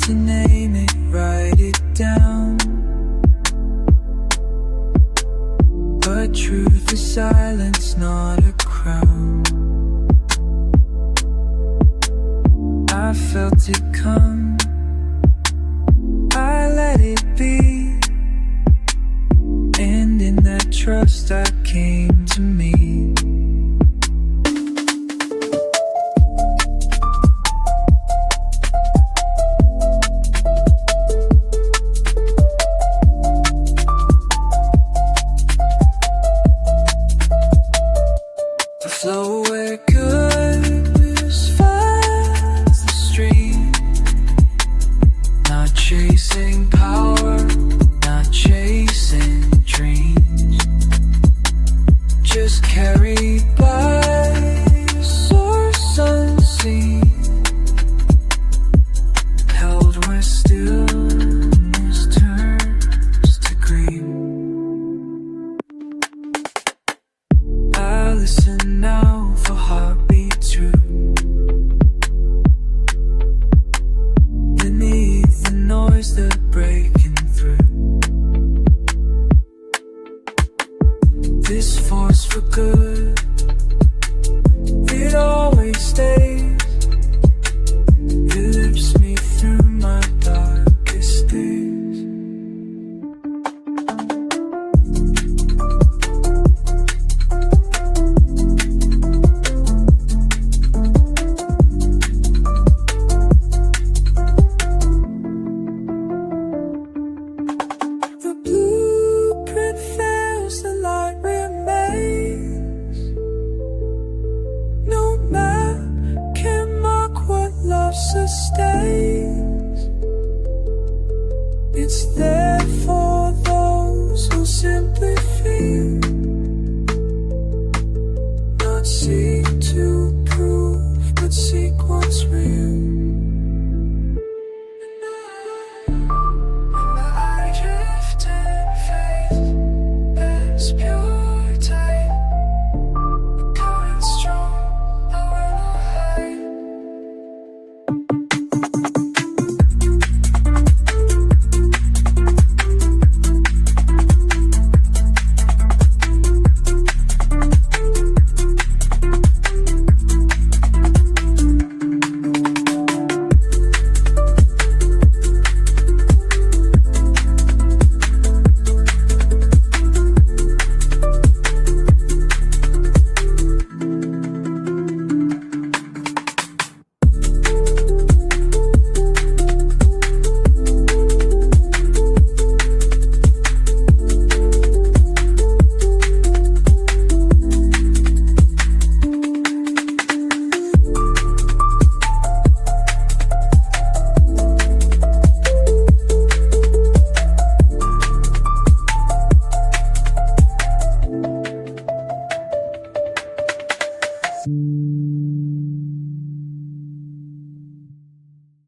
to name it, write it down. But truth is silence, not a crown. I felt it come, I let it be, and in that trust I came to meet. The flow where goodness finds the stream, not chasing